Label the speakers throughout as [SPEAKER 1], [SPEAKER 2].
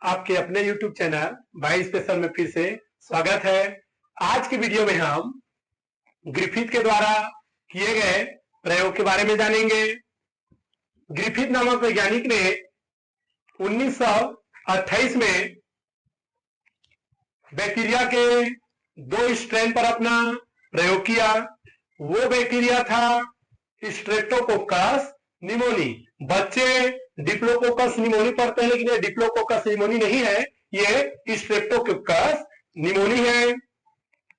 [SPEAKER 1] आपके अपने YouTube channel भाई स्पेशल में फिर से स्वागत है। आज की वीडियो में हम ग्रिफिथ के द्वारा किए गए प्रयोग के बारे में जानेंगे। ग्रिफिथ नामक वैज्ञानिक ने 1928 में बैक्टीरिया के दो स्ट्रेन पर अपना प्रयोग किया। वो बैक्टीरिया था स्ट्रेप्टोकोकस निमोनी। बच्चे डिप्लोकोकस निमोनी पढ़ते हैं, लेकिन ये डिप्लोकोकस निमोनी नहीं है, ये स्ट्रेप्टोकोकस निमोनी है।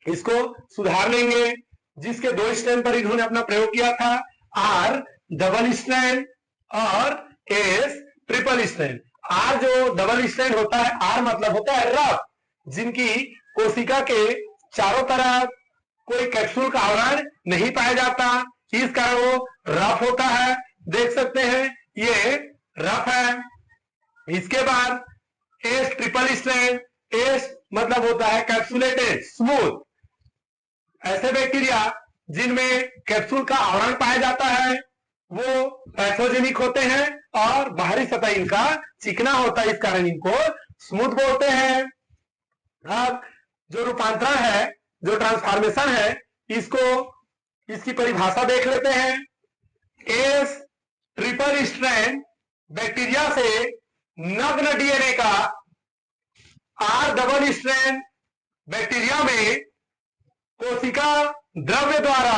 [SPEAKER 1] इसको सुधार लेंगे। जिसके दो स्ट्रेन पर इन्होंने अपना प्रयोग किया था, आर डबल स्ट्रेन और एस ट्रिपल स्ट्रेन। आर जो डबल स्ट्रेन होता है, आर मतलब होता है रफ, जिनकी कोशिका के चारों तरफ कोई कैप्सूल का आवरण नहीं पाया जाता, इस कारण वो रफ होता है। देख सकते हैं ये रफ है। इसके बाद एस ट्रिपल स्ट्रेन, एस मतलब होता है कैप्सुलेटेड स्मूथ। ऐसे बैक्टीरिया जिनमें कैप्सूल का आवरण पाया जाता है वो पैथोजेनिक होते हैं और बाहरी सतह इनका चिकना होता है, इस कारण इनको स्मूथ बोलते हैं। अब जो रूपांतरण है, जो ट्रांसफॉर्मेशन है, इसकी परिभाषा देख लेते हैं। एस ट्रिपल स्ट्रैंड बैक्टीरिया से नग्न डीएनए का आर डबल स्ट्रैंड बैक्टीरिया में कोशिका द्रव्य द्वारा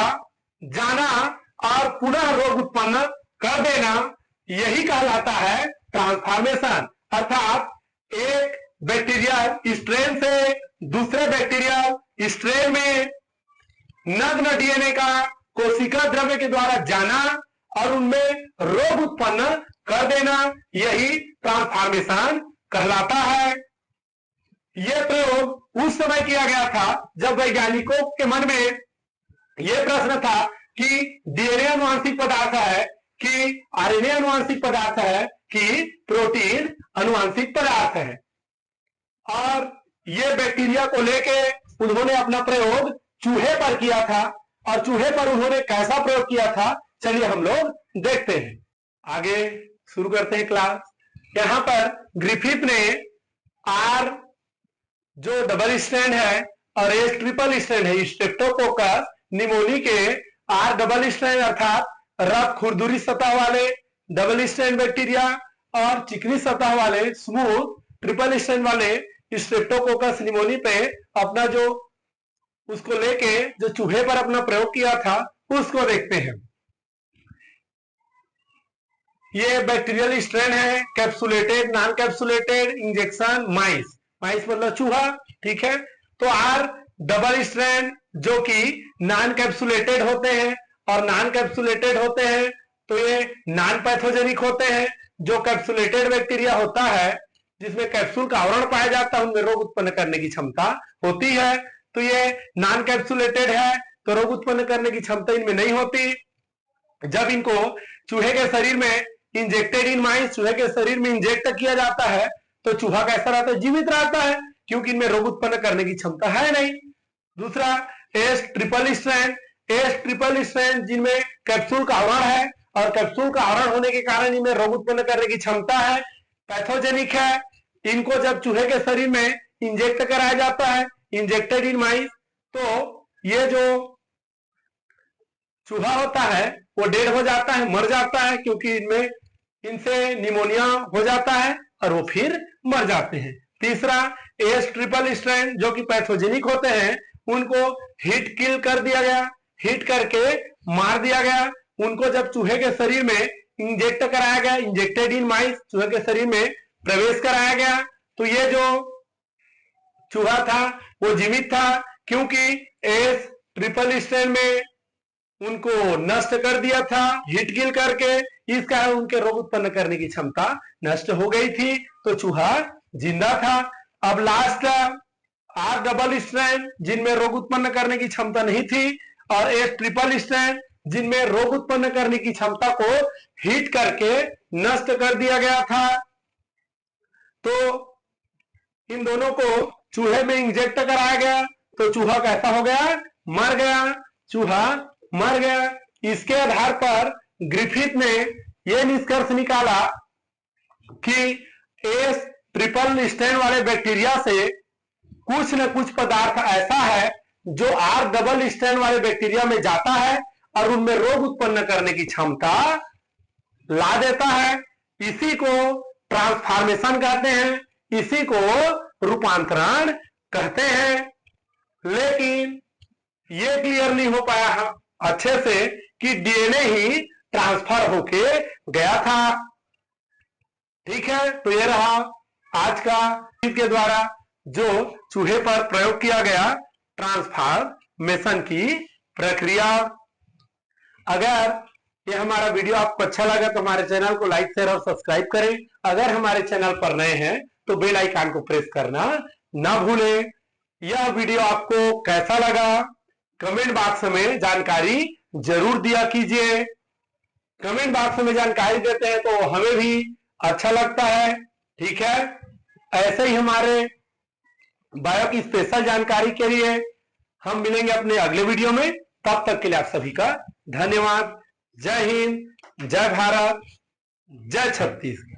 [SPEAKER 1] जाना और पुनः रोग उत्पन्न कर देना, यही कहलाता है ट्रांसफॉर्मेशन। अर्थात एक बैक्टीरिया स्ट्रेन से दूसरे बैक्टीरिया स्ट्रेन में नग्न डीएनए का कोशिका द्रव्य के द्वारा जाना और उनमें रोग उत्पन्न कर देना, यही ट्रांसफॉर्मेशन कहलाता है। यह प्रयोग उस समय किया गया था जब वैज्ञानिकों के मन में यह प्रश्न था कि डीएनए अनुवांशिक पदार्थ है कि आरएनए अनुवांशिक पदार्थ है कि प्रोटीन अनुवांशिक पदार्थ है। और यह बैक्टीरिया को लेके उन्होंने अपना प्रयोग चूहे पर किया था। और चूहे पर उन्होंने कैसा प्रयोग किया था, चलिए हम लोग देखते हैं। आगे शुरू करते हैं क्लास। यहां पर ग्रिफिथ ने आर जो डबल स्ट्रैंड है और एस ट्रिपल स्ट्रैंड है, स्ट्रेप्टोकोकस निमोनी के आर डबल स्ट्रैंड अर्थात रफ खुरदुरी सतह वाले डबल स्ट्रैंड बैक्टीरिया और चिकनी सतह वाले स्मूथ ट्रिपल स्ट्रैंड वाले स्ट्रेप्टोकोकस निमोनी पे अपना जो उसको लेके जो चूहे पर अपना प्रयोग किया था उसको देखते हैं। ये बैक्टीरियल स्ट्रेन है, कैप्सुलेटेड नॉन कैप्सुलेटेड इंजेक्शन माइस। माइस मतलब चूहा, ठीक है। तो आर डबल स्ट्रेन जो कि नॉन कैप्सुलेटेड होते हैं और नॉन कैप्सुलेटेड होते हैं तो ये नॉन पैथोजेनिक होते हैं। जो कैप्सुलेटेड बैक्टीरिया होता है जिसमें कैप्सूल का आवरण पाया जाता है, उनमें रोग उत्पन्न करने की क्षमता होती है। तो ये नॉन कैप्सुलेटेड है तो रोग उत्पन्न करने की क्षमता इनमें नहीं होती। जब इनको चूहे के शरीर में इंजेक्टेड इन माइस, चूहे के शरीर में इंजेक्ट किया जाता है तो चूहा कैसा रहता है, जीवित रहता है, क्योंकि इनमें रोग उत्पन्न करने की क्षमता है नहीं। दूसरा S triple strand, S triple strand जिनमें कैप्सूल का आवरण है और कैप्सूल का आवरण होने के कारण इनमें रोग उत्पन्न करने की क्षमता है, पैथोजेनिक है। इनको जब चूहे के शरीर में इंजेक्ट कराया जाता है, इंजेक्टेड इन माइस, तो ये जो चूहा होता है वो डेड हो जाता है, मर जाता है, क्योंकि इनसे निमोनिया हो जाता है और वो फिर मर जाते हैं। तीसरा एस ट्रिपल स्ट्रैंड जो कि पैथोजेनिक होते हैं, उनको हीट किल कर दिया गया, हीट करके मार दिया गया। उनको जब चूहे के शरीर में इंजेक्ट कराया गया, इंजेक्टेड इन माइस, चूहे के शरीर में प्रवेश कराया गया, तो ये जो चूहा था वो जीवित था, क्योंकि एस ट्रिपल स्ट्रैंड में उनको नष्ट कर दिया था हीट किल करके, इस कारण उनके रोग उत्पन्न करने की क्षमता नष्ट हो गई थी, तो चूहा जिंदा था। अब लास्ट आर डबल स्ट्रैंड जिनमें रोग उत्पन्न करने की क्षमता नहीं थी और एस ट्रिपल स्ट्रैंड जिनमें रोग उत्पन्न करने की क्षमता को हीट करके नष्ट कर दिया गया था। तो इन दोनों को चूहे में इंजेक्ट कराया गया तो चूहा कैसा हो गया, मर गया, चूहा मर गया। इसके आधार पर ग्रिफिथ ने यह निष्कर्ष निकाला कि एस ट्रिपल स्ट्रैंड वाले बैक्टीरिया से कुछ न कुछ पदार्थ ऐसा है जो आर डबल स्ट्रैंड वाले बैक्टीरिया में जाता है और उनमें रोग उत्पन्न करने की क्षमता ला देता है। इसी को ट्रांसफॉर्मेशन कहते हैं, इसी को रूपांतरण कहते हैं। लेकिन ये क्लियर नहीं हो पाया अच्छे से कि डीएनए ही ट्रांसफर होके गया था। ठीक है, तो ये रहा आज का के द्वारा जो चूहे पर प्रयोग किया गया ट्रांसफॉर्मेशन की प्रक्रिया। अगर ये हमारा वीडियो आपको अच्छा लगा तो हमारे चैनल को लाइक शेयर और सब्सक्राइब करें। अगर हमारे चैनल पर नए हैं तो बेल आइकन को प्रेस करना ना भूलें। यह वीडियो आपको कैसा लगा कमेंट बॉक्स में जानकारी जरूर दिया कीजिए। कमेंट बॉक्स में जानकारी देते हैं तो हमें भी अच्छा लगता है। ठीक है, ऐसे ही हमारे बायो की स्पेशल जानकारी के लिए हम मिलेंगे अपने अगले वीडियो में। तब तक के लिए आप सभी का धन्यवाद। जय हिंद, जय भारत, जय छत्तीसगढ़।